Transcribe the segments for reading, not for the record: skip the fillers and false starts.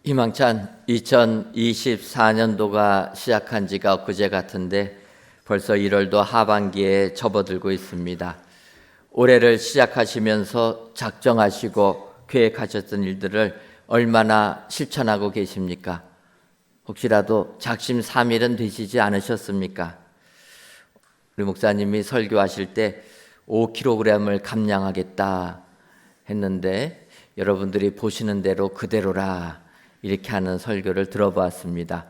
희망찬 2024년도가 시작한 지가 엊그제 같은데 벌써 1월도 하반기에 접어들고 있습니다. 올해를 시작하시면서 작정하시고 계획하셨던 일들을 얼마나 실천하고 계십니까? 혹시라도 작심삼일은 되시지 않으셨습니까? 우리 목사님이 설교하실 때 5kg을 감량하겠다 했는데 여러분들이 보시는 대로 그대로라 이렇게 하는 설교를 들어보았습니다.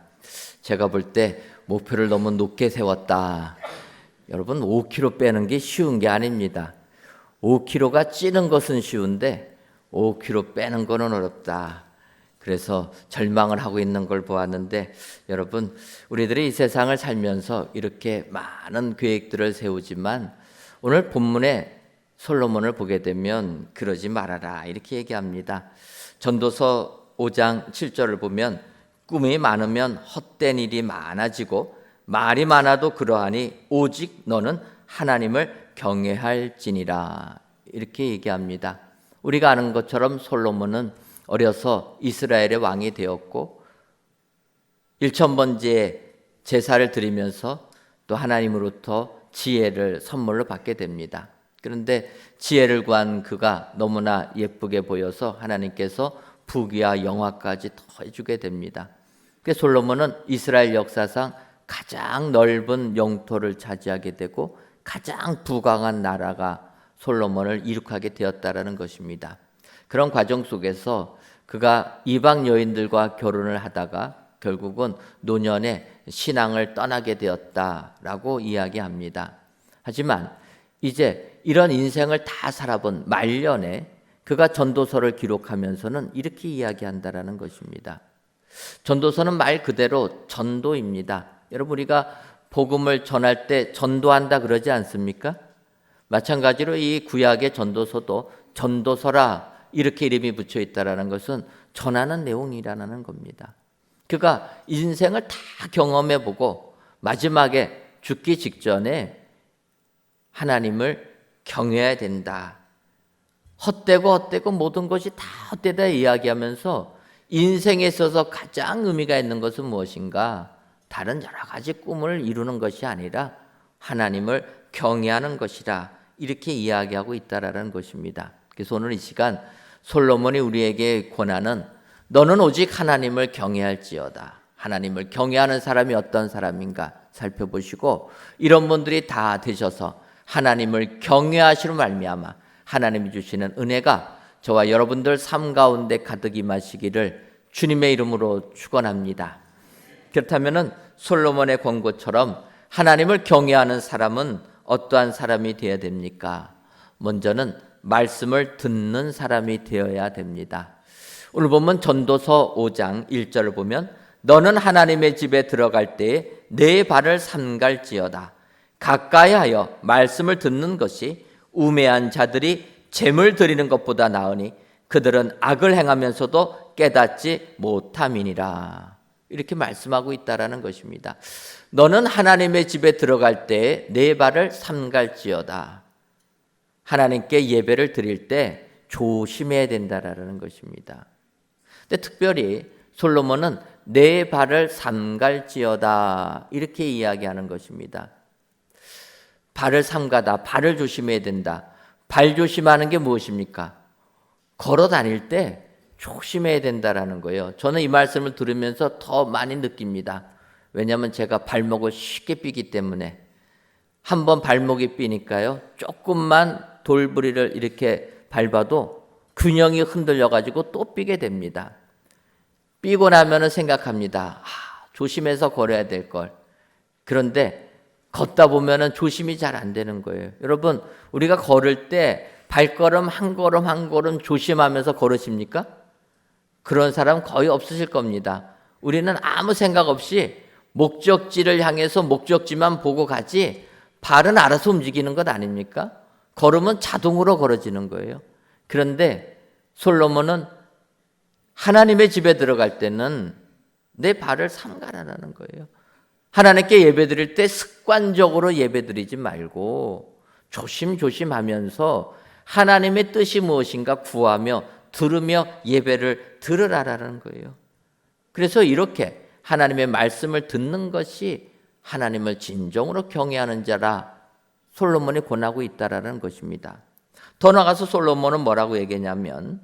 제가 볼 때 목표를 너무 높게 세웠다. 여러분 5kg 빼는 게 쉬운 게 아닙니다. 5kg가 찌는 것은 쉬운데 5kg 빼는 거는 어렵다. 그래서 절망을 하고 있는 걸 보았는데 여러분 우리들이 이 세상을 살면서 이렇게 많은 계획들을 세우지만 오늘 본문에 솔로몬을 보게 되면 그러지 말아라 이렇게 얘기합니다. 전도서 5장 7절을 보면 꿈이 많으면 헛된 일이 많아지고 말이 많아도 그러하니 오직 너는 하나님을 경외할지니라 이렇게 얘기합니다. 우리가 아는 것처럼 솔로몬은 어려서 이스라엘의 왕이 되었고 1000번째 제사를 드리면서 또 하나님으로부터 지혜를 선물로 받게 됩니다. 그런데 지혜를 구한 그가 너무나 예쁘게 보여서 하나님께서 부귀와 영화까지 더해주게 됩니다. 그래서 솔로몬은 이스라엘 역사상 가장 넓은 영토를 차지하게 되고 가장 부강한 나라가 솔로몬을 이룩하게 되었다라는 것입니다. 그런 과정 속에서 그가 이방 여인들과 결혼을 하다가 결국은 노년에 신앙을 떠나게 되었다라고 이야기합니다. 하지만 이제 이런 인생을 다 살아본 말년에 그가 전도서를 기록하면서는 이렇게 이야기한다라는 것입니다. 전도서는 말 그대로 전도입니다. 여러분 우리가 복음을 전할 때 전도한다 그러지 않습니까? 마찬가지로 이 구약의 전도서도 전도서라 이렇게 이름이 붙여 있다라는 것은 전하는 내용이라는 겁니다. 그가 인생을 다 경험해 보고 마지막에 죽기 직전에 하나님을 경외해야 된다. 헛되고 모든 것이 다 헛되다 이야기하면서 인생에 있어서 가장 의미가 있는 것은 무엇인가? 다른 여러 가지 꿈을 이루는 것이 아니라 하나님을 경외하는 것이라 이렇게 이야기하고 있다라는 것입니다. 그래서 오늘 이 시간 솔로몬이 우리에게 권하는 너는 오직 하나님을 경외할지어다. 하나님을 경외하는 사람이 어떤 사람인가 살펴보시고 이런 분들이 다 되셔서 하나님을 경외하시로 말미암아 하나님이 주시는 은혜가 저와 여러분들 삶 가운데 가득 임하시기를 주님의 이름으로 축원합니다. 그렇다면 솔로몬의 권고처럼 하나님을 경외하는 사람은 어떠한 사람이 되어야 됩니까? 먼저는 말씀을 듣는 사람이 되어야 됩니다. 오늘 보면 전도서 5장 1절을 보면 너는 하나님의 집에 들어갈 때에 내 발을 삼갈지어다. 가까이 하여 말씀을 듣는 것이 우매한 자들이 재물 드리는 것보다 나으니 그들은 악을 행하면서도 깨닫지 못함이니라. 이렇게 말씀하고 있다라는 것입니다. 너는 하나님의 집에 들어갈 때 내 발을 삼갈지어다. 하나님께 예배를 드릴 때 조심해야 된다라는 것입니다. 근데 특별히 솔로몬은 내 발을 삼갈지어다 이렇게 이야기하는 것입니다. 발을 삼가다, 발을 조심해야 된다. 발 조심하는 게 무엇입니까? 걸어 다닐 때 조심해야 된다라는 거예요. 저는 이 말씀을 들으면서 더 많이 느낍니다. 왜냐하면 제가 발목을 쉽게 삐기 때문에 한번 발목이 삐니까요. 조금만 돌부리를 이렇게 밟아도 균형이 흔들려가지고 또 삐게 됩니다. 삐고 나면은 생각합니다. 조심해서 걸어야 될 걸. 그런데 걷다 보면은 조심이 잘 안 되는 거예요. 여러분, 우리가 걸을 때 발걸음 한 걸음 한 걸음 조심하면서 걸으십니까? 그런 사람 거의 없으실 겁니다. 우리는 아무 생각 없이 목적지를 향해서 목적지만 보고 가지 발은 알아서 움직이는 것 아닙니까? 걸으면 자동으로 걸어지는 거예요. 그런데 솔로몬은 하나님의 집에 들어갈 때는 내 발을 삼가라는 거예요. 하나님께 예배드릴 때 습관적으로 예배드리지 말고 조심조심하면서 하나님의 뜻이 무엇인가 구하며 들으며 예배를 들으라라는 거예요. 그래서 이렇게 하나님의 말씀을 듣는 것이 하나님을 진정으로 경외하는 자라 솔로몬이 권하고 있다라는 것입니다. 더 나아가서 솔로몬은 뭐라고 얘기했냐면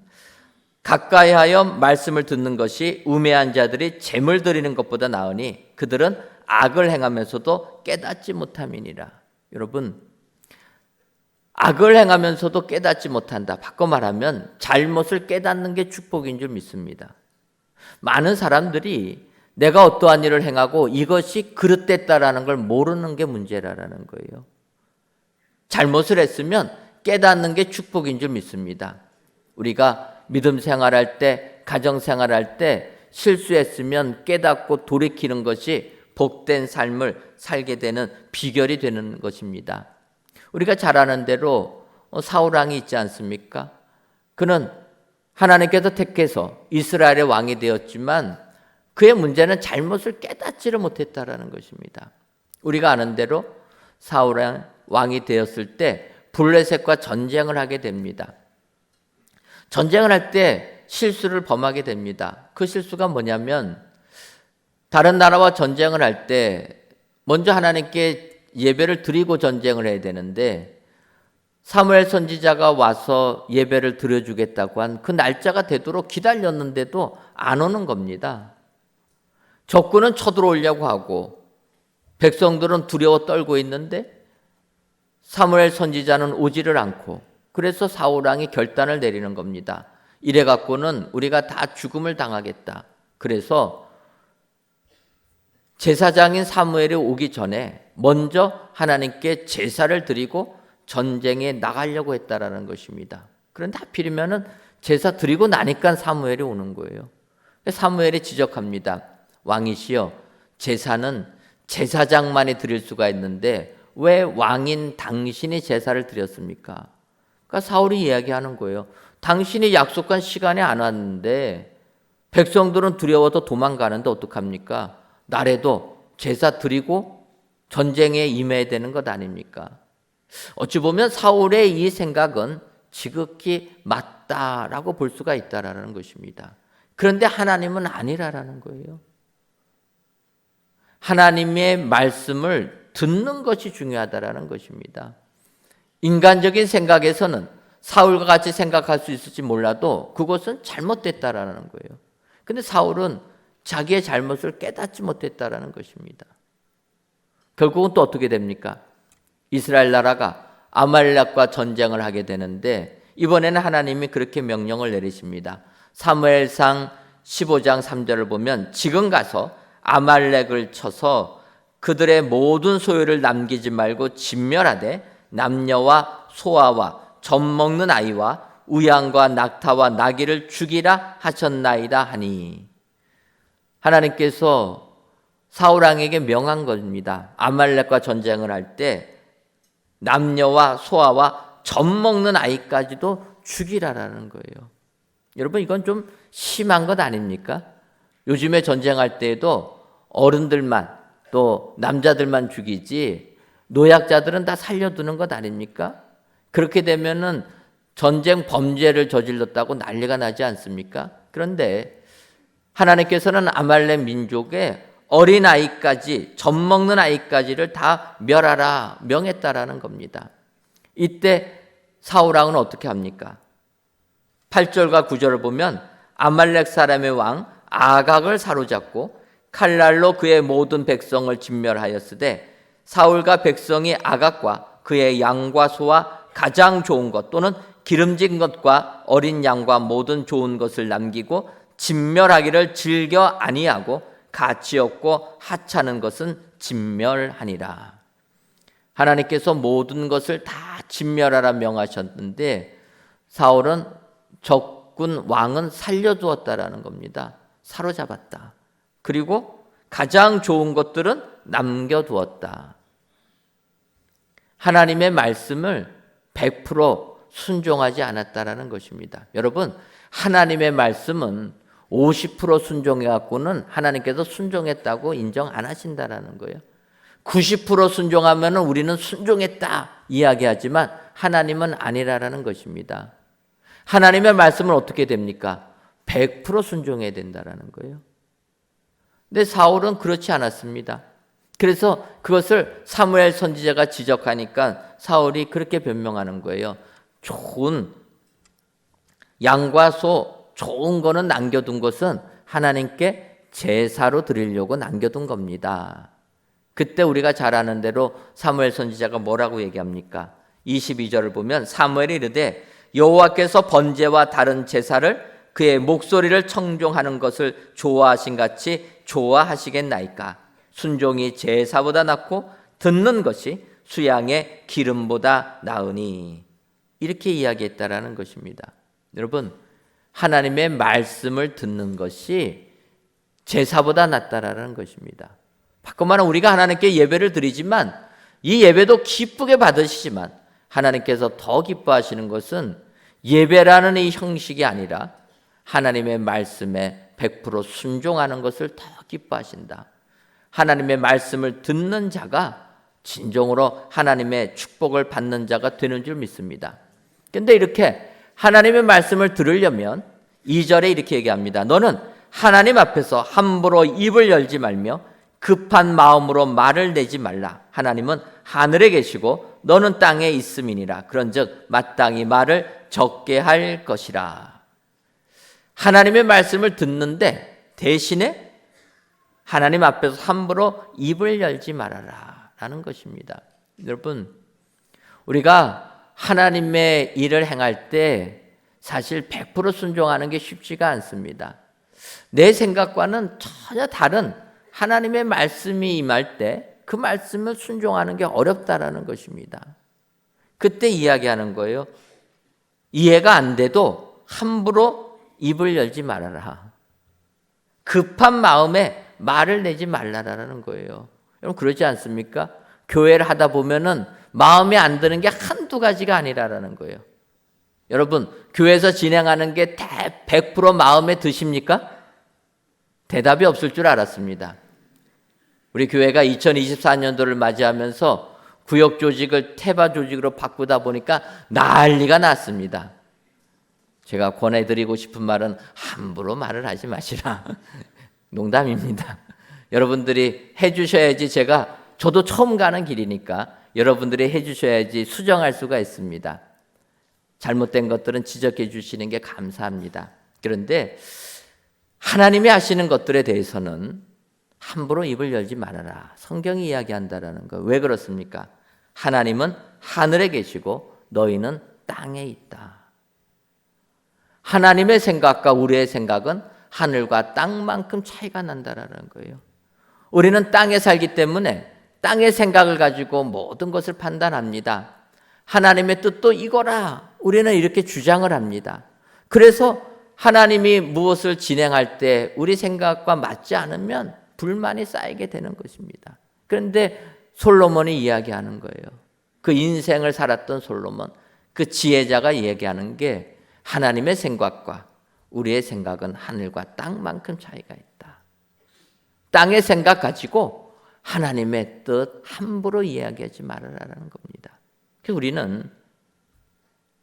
가까이하여 말씀을 듣는 것이 우매한 자들이 재물 드리는 것보다 나으니 그들은 악을 행하면서도 깨닫지 못함이니라. 여러분, 악을 행하면서도 깨닫지 못한다. 바꿔 말하면 잘못을 깨닫는 게 축복인 줄 믿습니다. 많은 사람들이 내가 어떠한 일을 행하고 이것이 그릇됐다라는 걸 모르는 게 문제라는 거예요. 잘못을 했으면 깨닫는 게 축복인 줄 믿습니다. 우리가 믿음 생활할 때, 가정 생활할 때 실수했으면 깨닫고 돌이키는 것이 복된 삶을 살게 되는 비결이 되는 것입니다. 우리가 잘 아는 대로 사울 왕이 있지 않습니까? 그는 하나님께서 택해서 이스라엘의 왕이 되었지만 그의 문제는 잘못을 깨닫지를 못했다라는 것입니다. 우리가 아는 대로 사울 왕이 되었을 때 블레셋과 전쟁을 하게 됩니다. 전쟁을 할 때 실수를 범하게 됩니다. 그 실수가 뭐냐면 다른 나라와 전쟁을 할 때 먼저 하나님께 예배를 드리고 전쟁을 해야 되는데 사무엘 선지자가 와서 예배를 드려주겠다고 한 그 날짜가 되도록 기다렸는데도 안 오는 겁니다. 적군은 쳐들어오려고 하고 백성들은 두려워 떨고 있는데 사무엘 선지자는 오지를 않고 그래서 사울 왕이 결단을 내리는 겁니다. 이래 갖고는 우리가 다 죽음을 당하겠다. 그래서 제사장인 사무엘이 오기 전에 먼저 하나님께 제사를 드리고 전쟁에 나가려고 했다라는 것입니다. 그런데 하필이면은 제사 드리고 나니까 사무엘이 오는 거예요. 사무엘이 지적합니다. 왕이시여, 제사는 제사장만이 드릴 수가 있는데 왜 왕인 당신이 제사를 드렸습니까? 그러니까 사울이 이야기하는 거예요. 당신이 약속한 시간에 안 왔는데 백성들은 두려워서 도망가는데 어떡합니까? 나라도 제사 드리고 전쟁에 임해야 되는 것 아닙니까? 어찌 보면 사울의 이 생각은 지극히 맞다라고 볼 수가 있다라는 것입니다. 그런데 하나님은 아니라라는 거예요. 하나님의 말씀을 듣는 것이 중요하다라는 것입니다. 인간적인 생각에서는 사울과 같이 생각할 수 있을지 몰라도 그것은 잘못됐다라는 거예요. 근데 사울은 자기의 잘못을 깨닫지 못했다라는 것입니다. 결국은 또 어떻게 됩니까? 이스라엘 나라가 아말렉과 전쟁을 하게 되는데 이번에는 하나님이 그렇게 명령을 내리십니다. 사무엘상 15장 3절을 보면 지금 가서 아말렉을 쳐서 그들의 모든 소유를 남기지 말고 진멸하되 남녀와 소아와 젖 먹는 아이와 우양과 낙타와 나귀를 죽이라 하셨나이다 하니 하나님께서 사울 왕에게 명한 겁니다. 아말렉과 전쟁을 할 때 남녀와 소아와 젖 먹는 아이까지도 죽이라라는 거예요. 여러분 이건 좀 심한 것 아닙니까? 요즘에 전쟁할 때에도 어른들만 또 남자들만 죽이지 노약자들은 다 살려두는 것 아닙니까? 그렇게 되면은 전쟁 범죄를 저질렀다고 난리가 나지 않습니까? 그런데 하나님께서는 아말렉 민족의 어린 아이까지 젖 먹는 아이까지를 다 멸하라 명했다라는 겁니다. 이때 사울 왕은 어떻게 합니까? 8절과 9절을 보면 아말렉 사람의 왕 아각을 사로잡고 칼날로 그의 모든 백성을 진멸하였으되 사울과 백성이 아각과 그의 양과 소와 가장 좋은 것 또는 기름진 것과 어린 양과 모든 좋은 것을 남기고 진멸하기를 즐겨 아니하고 가치 없고 하찮은 것은 진멸하니라. 하나님께서 모든 것을 다 진멸하라 명하셨는데 사울은 적군 왕은 살려두었다라는 겁니다. 사로잡았다. 그리고 가장 좋은 것들은 남겨두었다. 하나님의 말씀을 100% 순종하지 않았다라는 것입니다. 여러분, 하나님의 말씀은 50% 순종해갖고는 하나님께서 순종했다고 인정 안 하신다라는 거예요. 90% 순종하면 우리는 순종했다 이야기하지만 하나님은 아니라라는 것입니다. 하나님의 말씀은 어떻게 됩니까? 100% 순종해야 된다라는 거예요. 근데 사울은 그렇지 않았습니다. 그래서 그것을 사무엘 선지자가 지적하니까 사울이 그렇게 변명하는 거예요. 좋은 양과 소, 좋은 거는 남겨둔 것은 하나님께 제사로 드리려고 남겨둔 겁니다. 그때 우리가 잘 아는 대로 사무엘 선지자가 뭐라고 얘기합니까? 22절을 보면 사무엘이 이르되 여호와께서 번제와 다른 제사를 그의 목소리를 청종하는 것을 좋아하신 같이 좋아하시겠나이까? 순종이 제사보다 낫고 듣는 것이 수양의 기름보다 나으니, 이렇게 이야기했다라는 것입니다. 여러분, 하나님의 말씀을 듣는 것이 제사보다 낫다라는 것입니다. 바꿔 말하면 우리가 하나님께 예배를 드리지만 이 예배도 기쁘게 받으시지만 하나님께서 더 기뻐하시는 것은 예배라는 이 형식이 아니라 하나님의 말씀에 100% 순종하는 것을 더 기뻐하신다. 하나님의 말씀을 듣는 자가 진정으로 하나님의 축복을 받는 자가 되는 줄 믿습니다. 그런데 이렇게 하나님의 말씀을 들으려면 2절에 이렇게 얘기합니다. 너는 하나님 앞에서 함부로 입을 열지 말며 급한 마음으로 말을 내지 말라. 하나님은 하늘에 계시고 너는 땅에 있음이니라. 그런즉 마땅히 말을 적게 할 것이라. 하나님의 말씀을 듣는데 대신에 하나님 앞에서 함부로 입을 열지 말아라 라는 것입니다. 여러분, 우리가 하나님의 일을 행할 때 사실 100% 순종하는 게 쉽지가 않습니다. 내 생각과는 전혀 다른 하나님의 말씀이 임할 때 그 말씀을 순종하는 게 어렵다라는 것입니다. 그때 이야기하는 거예요. 이해가 안 돼도 함부로 입을 열지 말아라. 급한 마음에 말을 내지 말라라는 거예요. 여러분, 그러지 않습니까? 교회를 하다 보면은 마음에 안 드는 게 한두 가지가 아니라는 거예요. 여러분, 교회에서 진행하는 게 100% 마음에 드십니까? 대답이 없을 줄 알았습니다. 우리 교회가 2024년도를 맞이하면서 구역 조직을 태바 조직으로 바꾸다 보니까 난리가 났습니다. 제가 권해드리고 싶은 말은 함부로 말을 하지 마시라. 농담입니다. 여러분들이 해주셔야지 저도 처음 가는 길이니까 여러분들이 해주셔야지 수정할 수가 있습니다. 잘못된 것들은 지적해 주시는 게 감사합니다. 그런데 하나님이 하시는 것들에 대해서는 함부로 입을 열지 말아라. 성경이 이야기한다라는 거. 왜 그렇습니까? 하나님은 하늘에 계시고 너희는 땅에 있다. 하나님의 생각과 우리의 생각은 하늘과 땅만큼 차이가 난다라는 거예요. 우리는 땅에 살기 때문에 땅의 생각을 가지고 모든 것을 판단합니다. 하나님의 뜻도 이거라. 우리는 이렇게 주장을 합니다. 그래서 하나님이 무엇을 진행할 때 우리 생각과 맞지 않으면 불만이 쌓이게 되는 것입니다. 그런데 솔로몬이 이야기하는 거예요. 그 인생을 살았던 솔로몬, 그 지혜자가 얘기하는 게 하나님의 생각과 우리의 생각은 하늘과 땅만큼 차이가 있다. 땅의 생각 가지고 하나님의 뜻 함부로 이야기하지 말아라라는 겁니다. 그래서 우리는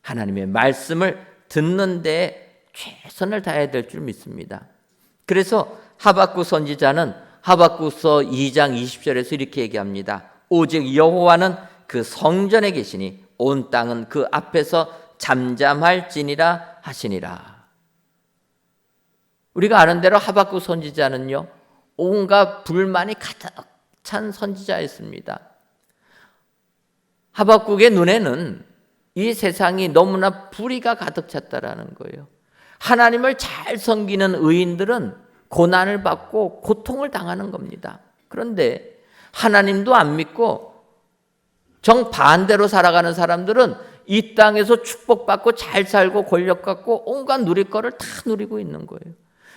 하나님의 말씀을 듣는 데 최선을 다해야 될 줄 믿습니다. 그래서 하박국 선지자는 하박국서 2장 20절에서 이렇게 얘기합니다. 오직 여호와는 그 성전에 계시니 온 땅은 그 앞에서 잠잠할지니라 하시니라. 우리가 아는 대로 하박국 선지자는요, 온갖 불만이 가득 찬 선지자였습니다. 하박국의 눈에는 이 세상이 너무나 불의가 가득 찼다라는 거예요. 하나님을 잘 섬기는 의인들은 고난을 받고 고통을 당하는 겁니다. 그런데 하나님도 안 믿고 정반대로 살아가는 사람들은 이 땅에서 축복받고 잘 살고 권력 갖고 온갖 누릴 거를 다 누리고 있는 거예요.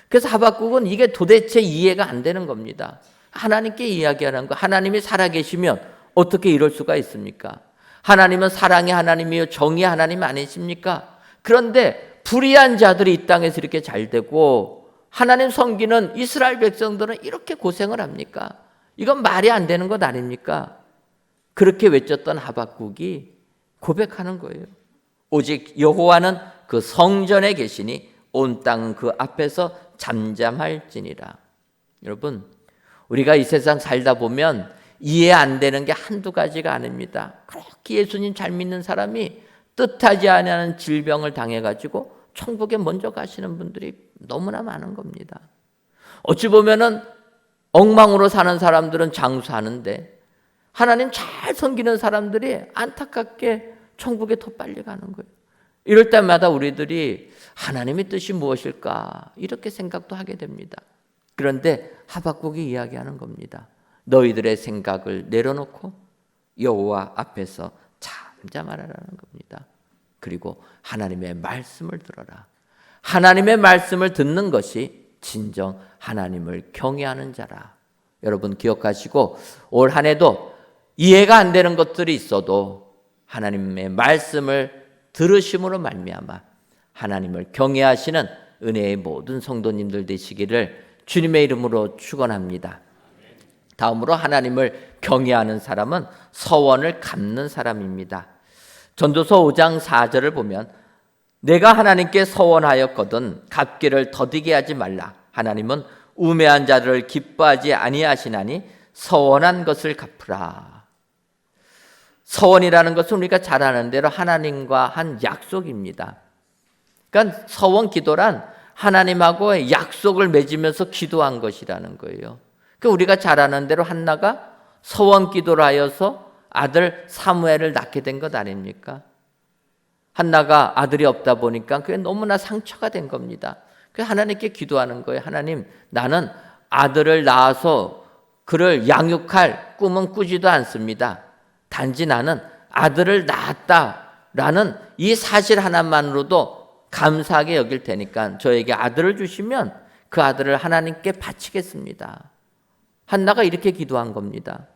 그래서 하박국은 이게 도대체 이해가 안 되는 겁니다. 하나님께 이야기하는 거. 하나님이 살아계시면 어떻게 이럴 수가 있습니까? 하나님은 사랑의 하나님이요 정의의 하나님 아니십니까? 그런데 불의한 자들이 이 땅에서 이렇게 잘 되고 하나님 섬기는 이스라엘 백성들은 이렇게 고생을 합니까? 이건 말이 안 되는 것 아닙니까? 그렇게 외쳤던 하박국이 고백하는 거예요. 오직 여호와는 그 성전에 계시니 온 땅은 그 앞에서 잠잠할지니라. 여러분, 우리가 이 세상 살다 보면 이해 안 되는 게 한두 가지가 아닙니다. 그렇게 예수님 잘 믿는 사람이 뜻하지 않은 질병을 당해가지고 천국에 먼저 가시는 분들이 너무나 많은 겁니다. 어찌 보면은 엉망으로 사는 사람들은 장수하는데 하나님 잘 섬기는 사람들이 안타깝게 천국에 더 빨리 가는 거예요. 이럴 때마다 우리들이 하나님의 뜻이 무엇일까 이렇게 생각도 하게 됩니다. 그런데 하박국이 이야기하는 겁니다. 너희들의 생각을 내려놓고 여호와 앞에서 잠잠하라는 겁니다. 그리고 하나님의 말씀을 들어라. 하나님의 말씀을 듣는 것이 진정 하나님을 경외하는 자라. 여러분 기억하시고 올 한 해도 이해가 안 되는 것들이 있어도 하나님의 말씀을 들으심으로 말미암아 하나님을 경외하시는 은혜의 모든 성도님들 되시기를 주님의 이름으로 축원합니다. 다음으로 하나님을 경외하는 사람은 서원을 갚는 사람입니다. 전도서 5장 4절을 보면 내가 하나님께 서원하였거든 갚기를 더디게 하지 말라. 하나님은 우매한 자들을 기뻐하지 아니하시나니 서원한 것을 갚으라. 서원이라는 것은 우리가 잘 아는 대로 하나님과 한 약속입니다. 그러니까 서원 기도란 하나님하고 약속을 맺으면서 기도한 것이라는 거예요. 그러니까 우리가 잘 아는 대로 한나가 서원 기도를 하여서 아들 사무엘을 낳게 된 것 아닙니까? 한나가 아들이 없다 보니까 그게 너무나 상처가 된 겁니다. 그래서 하나님께 기도하는 거예요. 하나님, 나는 아들을 낳아서 그를 양육할 꿈은 꾸지도 않습니다. 단지 나는 아들을 낳았다라는 이 사실 하나만으로도 감사하게 여길 테니까 저에게 아들을 주시면 그 아들을 하나님께 바치겠습니다. 한나가 이렇게 기도한 겁니다.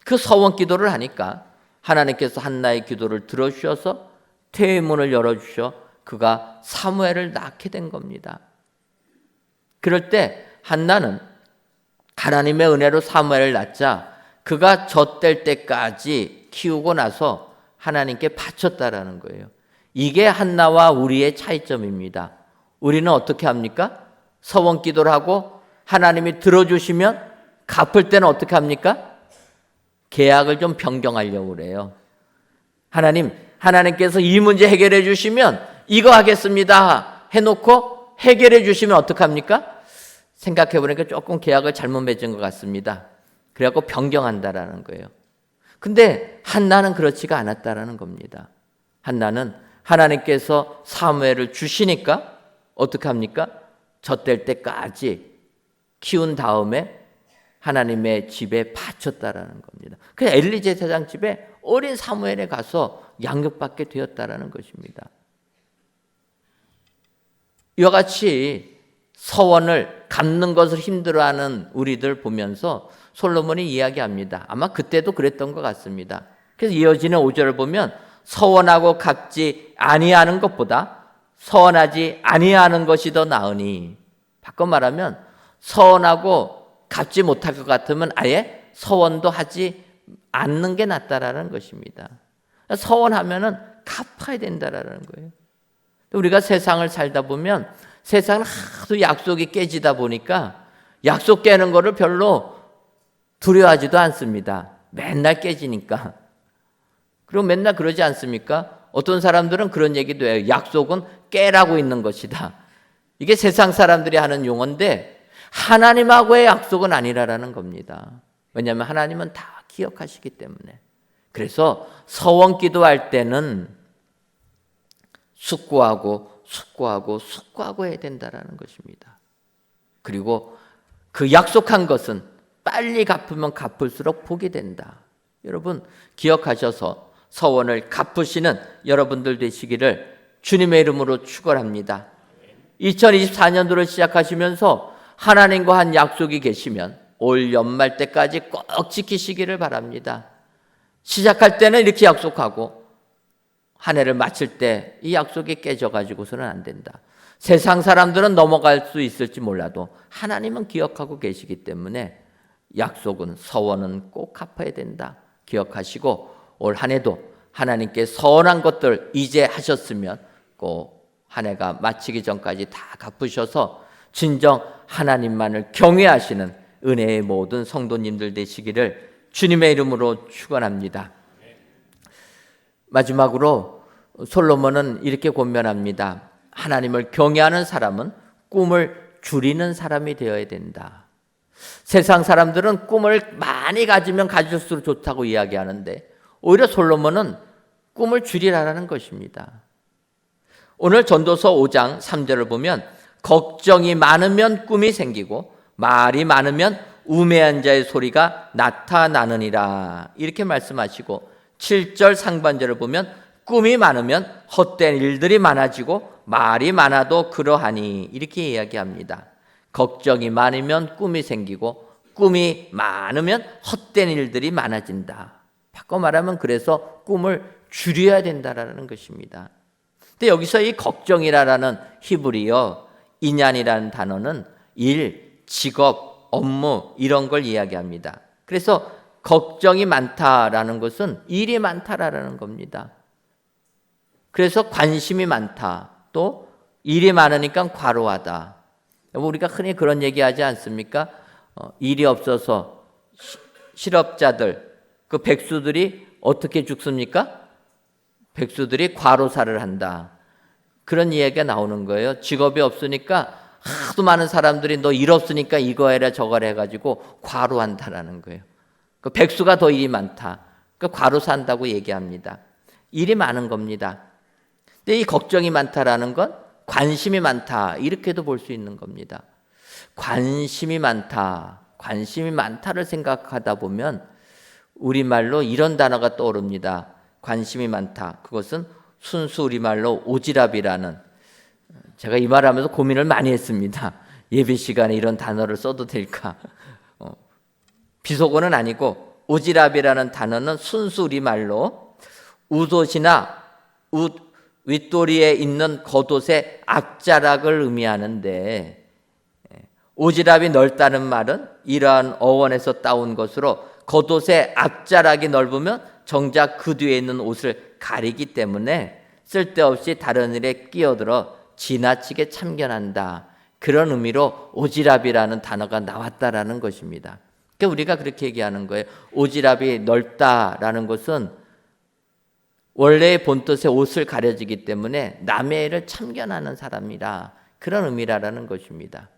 그 서원 기도를 하니까 하나님께서 한나의 기도를 들어주셔서 태의 문을 열어주셔 그가 사무엘을 낳게 된 겁니다. 그럴 때 한나는 하나님의 은혜로 사무엘을 낳자 그가 젖될 때까지 키우고 나서 하나님께 바쳤다라는 거예요. 이게 한나와 우리의 차이점입니다. 우리는 어떻게 합니까? 서원 기도를 하고 하나님이 들어주시면 갚을 때는 어떻게 합니까? 계약을 좀 변경하려고 그래요. 하나님께서 이 문제 해결해 주시면 이거 하겠습니다 해놓고 해결해 주시면 어떡합니까? 생각해 보니까 조금 계약을 잘못 맺은 것 같습니다. 그래갖고 변경한다라는 거예요. 근데 한나는 그렇지가 않았다라는 겁니다. 한나는 하나님께서 사무엘을 주시니까 어떻게 합니까? 젖될 때까지 키운 다음에 하나님의 집에 바쳤다라는 겁니다. 그래서 엘리 제사장 집에 어린 사무엘에 가서 양육받게 되었다라는 것입니다. 이와 같이 서원을 갚는 것을 힘들어하는 우리들 보면서 솔로몬이 이야기합니다. 아마 그때도 그랬던 것 같습니다. 그래서 이어지는 5절을 보면 서원하고 갚지 아니하는 것보다 서원하지 아니하는 것이 더 나으니, 바꿔 말하면 서원하고 갚지 못할 것 같으면 아예 서원도 하지 않는 게 낫다라는 것입니다. 서원하면은 갚아야 된다라는 거예요. 우리가 세상을 살다 보면 세상은 하도 약속이 깨지다 보니까 약속 깨는 거를 별로 두려워하지도 않습니다. 맨날 깨지니까. 그리고 맨날 그러지 않습니까? 어떤 사람들은 그런 얘기도 해요. 약속은 깨라고 있는 것이다. 이게 세상 사람들이 하는 용어인데 하나님하고의 약속은 아니라는 겁니다. 왜냐하면 하나님은 다 기억하시기 때문에. 그래서 서원 기도할 때는 숙고하고 해야 된다는 것입니다. 그리고 그 약속한 것은 빨리 갚으면 갚을수록 복이 된다. 여러분 기억하셔서 서원을 갚으시는 여러분들 되시기를 주님의 이름으로 축원합니다. 2024년도를 시작하시면서 하나님과 한 약속이 계시면 올 연말 때까지 꼭 지키시기를 바랍니다. 시작할 때는 이렇게 약속하고 한 해를 마칠 때 이 약속이 깨져가지고서는 안 된다. 세상 사람들은 넘어갈 수 있을지 몰라도 하나님은 기억하고 계시기 때문에 약속은 서원은 꼭 갚아야 된다. 기억하시고 올 한 해도 하나님께 서원한 것들 이제 하셨으면 꼭 한 해가 마치기 전까지 다 갚으셔서 진정 하나님만을 경외하시는 은혜의 모든 성도님들 되시기를 주님의 이름으로 축원합니다. 마지막으로 솔로몬은 이렇게 권면합니다. 하나님을 경외하는 사람은 꿈을 줄이는 사람이 되어야 된다. 세상 사람들은 꿈을 많이 가지면 가질수록 좋다고 이야기하는데 오히려 솔로몬은 꿈을 줄이라는 것입니다. 오늘 전도서 5장 3절을 보면 걱정이 많으면 꿈이 생기고 말이 많으면 우매한 자의 소리가 나타나느니라 이렇게 말씀하시고 7절 상반절을 보면 꿈이 많으면 헛된 일들이 많아지고 말이 많아도 그러하니 이렇게 이야기합니다. 걱정이 많으면 꿈이 생기고 꿈이 많으면 헛된 일들이 많아진다. 바꿔 말하면 그래서 꿈을 줄여야 된다라는 것입니다. 근데 여기서 이 걱정이라는 히브리어 인ян이라는 단어는 일, 직업, 업무 이런 걸 이야기합니다. 그래서 걱정이 많다라는 것은 일이 많다라는 겁니다. 그래서 관심이 많다. 또 일이 많으니까 과로하다. 우리가 흔히 그런 얘기하지 않습니까? 일이 없어서 실업자들, 그 백수들이 어떻게 죽습니까? 백수들이 과로사를 한다. 그런 이야기가 나오는 거예요. 직업이 없으니까 하도 많은 사람들이 너 일 없으니까 이거 해라 저거 해가지고 과로한다라는 거예요. 그 백수가 더 일이 많다. 그 과로사 한다고 얘기합니다. 일이 많은 겁니다. 근데 이 걱정이 많다라는 건 관심이 많다 이렇게도 볼 수 있는 겁니다. 관심이 많다를 생각하다 보면 우리말로 이런 단어가 떠오릅니다. 관심이 많다. 그것은 순수 우리말로 오지랖이라는, 제가 이 말하면서 고민을 많이 했습니다. 예배 시간에 이런 단어를 써도 될까? 비속어는 아니고 오지랖이라는 단어는 순수 우리말로 웃옷이나 윗도리에 있는 겉옷의 앞자락을 의미하는데 오지랖이 넓다는 말은 이러한 어원에서 따온 것으로 겉옷의 앞자락이 넓으면 정작 그 뒤에 있는 옷을 가리기 때문에 쓸데없이 다른 일에 끼어들어 지나치게 참견한다. 그런 의미로 오지랖이라는 단어가 나왔다라는 것입니다. 그러니까 우리가 그렇게 얘기하는 거예요. 오지랖이 넓다라는 것은 원래의 본뜻의 옷을 가려지기 때문에 남의 일을 참견하는 사람이라 그런 의미라는 것입니다.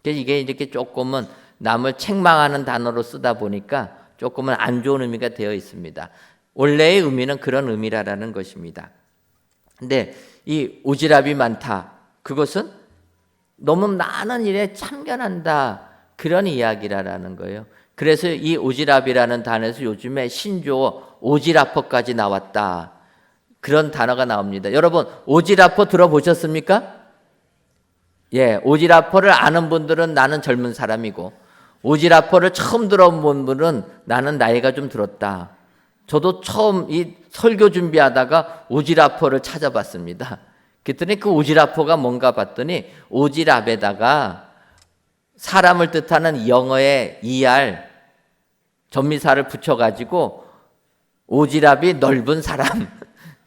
그래서 이게 이렇게 조금은 남을 책망하는 단어로 쓰다 보니까 조금은 안 좋은 의미가 되어 있습니다. 원래의 의미는 그런 의미라는 것입니다. 근데 이 오지랖이 많다. 그것은 너무 많은 일에 참견한다. 그런 이야기라는 거예요. 그래서 이 오지랖이라는 단어에서 요즘에 신조어 오지라퍼까지 나왔다. 그런 단어가 나옵니다. 여러분 오지라퍼 들어보셨습니까? 예, 오지라퍼를 아는 분들은 나는 젊은 사람이고 오지라퍼를 처음 들어본 분은 나는 나이가 좀 들었다. 저도 처음 이 설교 준비하다가 오지라퍼를 찾아봤습니다. 그랬더니 그 오지라퍼가 뭔가 봤더니 오지랖에다가 사람을 뜻하는 영어의 ER 전미사를 붙여가지고 오지랖이 넓은 사람,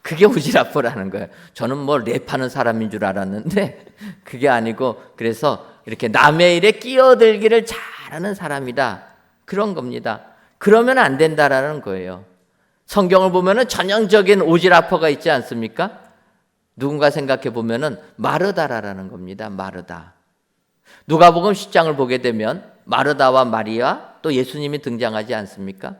그게 오지라퍼라는 거예요. 저는 뭐 랩하는 사람인 줄 알았는데 그게 아니고 그래서 이렇게 남의 일에 끼어들기를 잘하는 사람이다. 그런 겁니다. 그러면 안 된다라는 거예요. 성경을 보면은 전형적인 오지라퍼가 있지 않습니까? 누군가 생각해 보면은 마르다라는 겁니다. 마르다. 누가복음 10장을 보게 되면 마르다와 마리아 또 예수님이 등장하지 않습니까?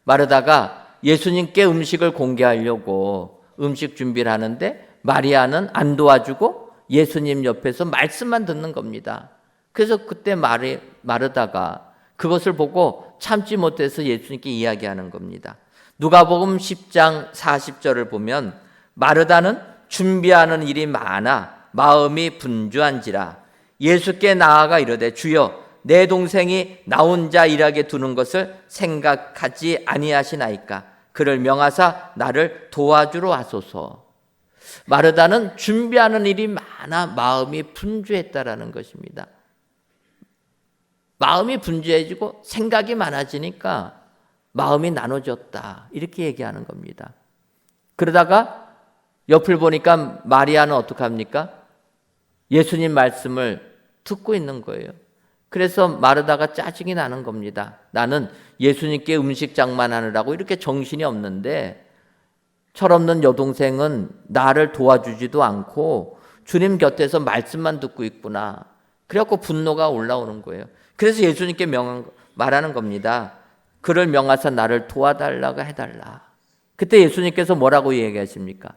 마르다가 예수님께 음식을 공개하려고 음식 준비를 하는데 마리아는 안 도와주고 예수님 옆에서 말씀만 듣는 겁니다. 그래서 그때 마르다가 그것을 보고 참지 못해서 예수님께 이야기하는 겁니다. 누가복음 10장 40절을 보면 마르다는 준비하는 일이 많아 마음이 분주한지라 예수께 나아가 이르되 주여 내 동생이 나 혼자 일하게 두는 것을 생각하지 아니하시나이까 그를 명하사 나를 도와주러 하소서. 마르다는 준비하는 일이 많아 마음이 분주했다라는 것입니다. 마음이 분주해지고 생각이 많아지니까 마음이 나눠졌다 이렇게 얘기하는 겁니다. 그러다가 옆을 보니까 마리아는 어떡합니까? 예수님 말씀을 듣고 있는 거예요. 그래서 마르다가 짜증이 나는 겁니다. 나는 예수님께 음식 장만하느라고 이렇게 정신이 없는데 철없는 여동생은 나를 도와주지도 않고 주님 곁에서 말씀만 듣고 있구나. 그래갖고 분노가 올라오는 거예요. 그래서 예수님께 말하는 겁니다. 그를 명하사 나를 도와달라고 해달라. 그때 예수님께서 뭐라고 얘기하십니까?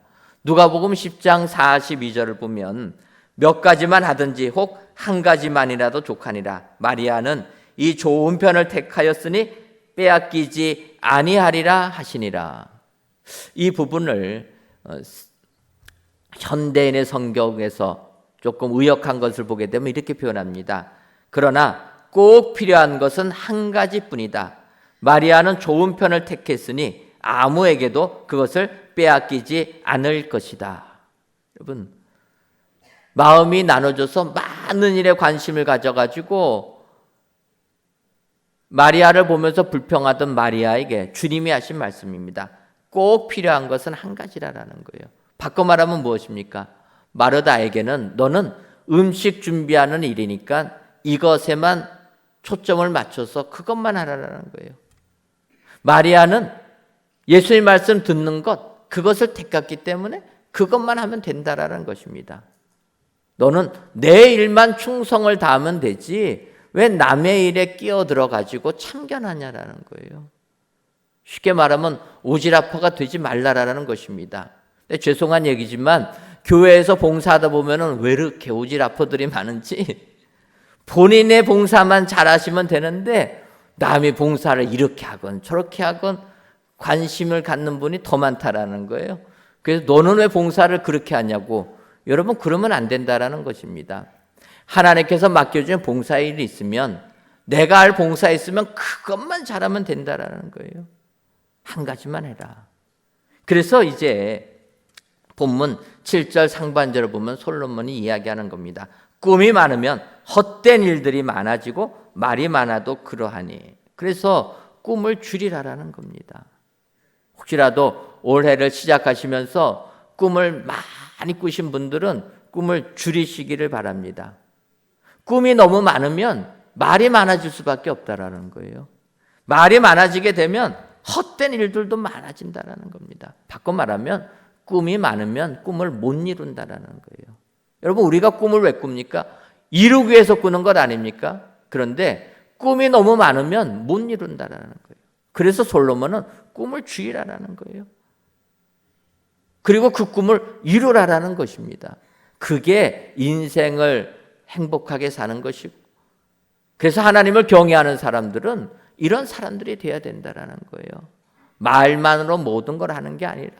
누가복음 10장 42절을 보면 몇 가지만 하든지 혹 한 가지만이라도 족하니라. 마리아는 이 좋은 편을 택하였으니 빼앗기지 아니하리라 하시니라. 이 부분을 현대인의 성경에서 조금 의역한 것을 보게 되면 이렇게 표현합니다. 그러나 꼭 필요한 것은 한 가지뿐이다. 마리아는 좋은 편을 택했으니 아무에게도 그것을 빼앗기지 않을 것이다. 여러분, 마음이 나눠져서 많은 일에 관심을 가져가지고 마리아를 보면서 불평하던 마리아에게 주님이 하신 말씀입니다. 꼭 필요한 것은 한 가지라는 거예요. 바꿔 말하면 무엇입니까? 마르다에게는 너는 음식 준비하는 일이니까 이것에만 초점을 맞춰서 그것만 하라는 거예요. 마리아는 예수의 말씀 듣는 것, 그것을 택했기 때문에 그것만 하면 된다라는 것입니다. 너는 내 일만 충성을 다하면 되지 왜 남의 일에 끼어들어 가지고 참견하냐라는 거예요. 쉽게 말하면 오지라퍼가 되지 말라라는 것입니다. 근데 죄송한 얘기지만 교회에서 봉사하다 보면은 왜 이렇게 오지라퍼들이 많은지 본인의 봉사만 잘하시면 되는데 남의 봉사를 이렇게 하건 저렇게 하건 관심을 갖는 분이 더 많다라는 거예요. 그래서 너는 왜 봉사를 그렇게 하냐고. 여러분, 그러면 안 된다라는 것입니다. 하나님께서 맡겨준 봉사일이 있으면 내가 할 봉사 있으면 그것만 잘하면 된다라는 거예요. 한 가지만 해라. 그래서 이제 본문 7절 상반절을 보면 솔로몬이 이야기하는 겁니다. 꿈이 많으면 헛된 일들이 많아지고 말이 많아도 그러하니. 그래서 꿈을 줄이라라는 겁니다. 혹시라도 올해를 시작하시면서 꿈을 많이 꾸신 분들은 꿈을 줄이시기를 바랍니다. 꿈이 너무 많으면 말이 많아질 수밖에 없다라는 거예요. 말이 많아지게 되면 헛된 일들도 많아진다라는 겁니다. 바꿔 말하면 꿈이 많으면 꿈을 못 이룬다라는 거예요. 여러분, 우리가 꿈을 왜 꿉니까? 이루기 위해서 꾸는 것 아닙니까? 그런데 꿈이 너무 많으면 못 이룬다라는 거예요. 그래서 솔로몬은 꿈을 줄이라라는 거예요. 그리고 그 꿈을 이루라라는 것입니다. 그게 인생을 행복하게 사는 것이고, 그래서 하나님을 경외하는 사람들은 이런 사람들이 되어야 된다라는 거예요. 말만으로 모든 걸 하는 게 아니라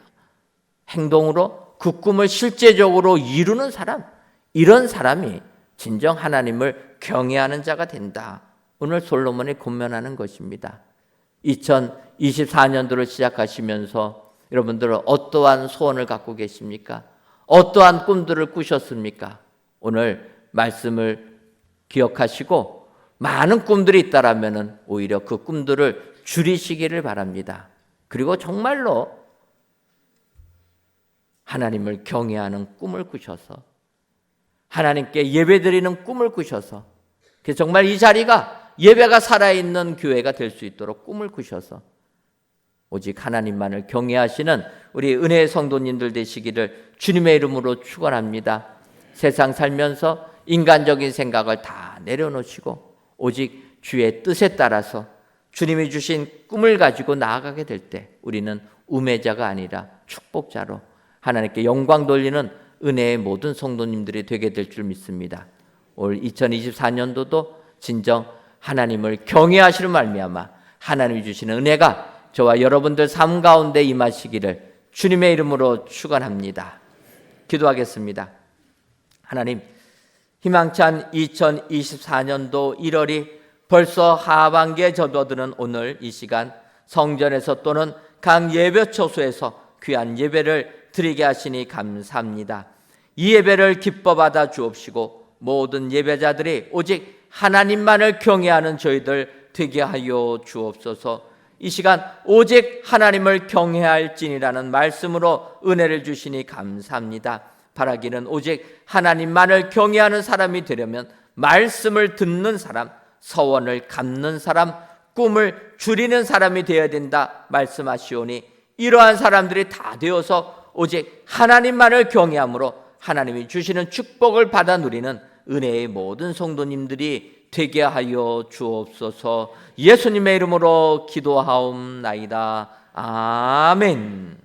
행동으로 그 꿈을 실제적으로 이루는 사람, 이런 사람이 진정 하나님을 경외하는 자가 된다. 오늘 솔로몬이 권면하는 것입니다. 2024년도를 시작하시면서 여러분들은 어떠한 소원을 갖고 계십니까? 어떠한 꿈들을 꾸셨습니까? 오늘 말씀을 기억하시고 많은 꿈들이 있다라면 오히려 그 꿈들을 줄이시기를 바랍니다. 그리고 정말로 하나님을 경외하는 꿈을 꾸셔서 하나님께 예배드리는 꿈을 꾸셔서 정말 이 자리가 예배가 살아있는 교회가 될 수 있도록 꿈을 꾸셔서 오직 하나님만을 경외하시는 우리 은혜의 성도님들 되시기를 주님의 이름으로 축원합니다. 세상 살면서 인간적인 생각을 다 내려놓으시고 오직 주의 뜻에 따라서 주님이 주신 꿈을 가지고 나아가게 될 때 우리는 우매자가 아니라 축복자로 하나님께 영광 돌리는 은혜의 모든 성도님들이 되게 될 줄 믿습니다. 올 2024년도도 진정 하나님을 경외하시는 말미암아 하나님이 주시는 은혜가 저와 여러분들 삶 가운데 임하시기를 주님의 이름으로 축원합니다. 기도하겠습니다. 하나님, 희망찬 2024년도 1월이 벌써 하반기에 접어드는 오늘 이 시간 성전에서 또는 각 예배처소에서 귀한 예배를 드리게 하시니 감사합니다. 이 예배를 기뻐 받아 주옵시고 모든 예배자들이 오직 하나님만을 경외하는 저희들 되게 하여 주옵소서. 이 시간 오직 하나님을 경외할지니라는 말씀으로 은혜를 주시니 감사합니다. 바라기는 오직 하나님만을 경외하는 사람이 되려면 말씀을 듣는 사람, 서원을 갚는 사람, 꿈을 줄이는 사람이 되어야 된다 말씀하시오니 이러한 사람들이 다 되어서 오직 하나님만을 경외함으로 하나님이 주시는 축복을 받아 누리는 은혜의 모든 성도님들이 되게 하여 주옵소서. 예수님의 이름으로 기도하옵나이다. 아멘.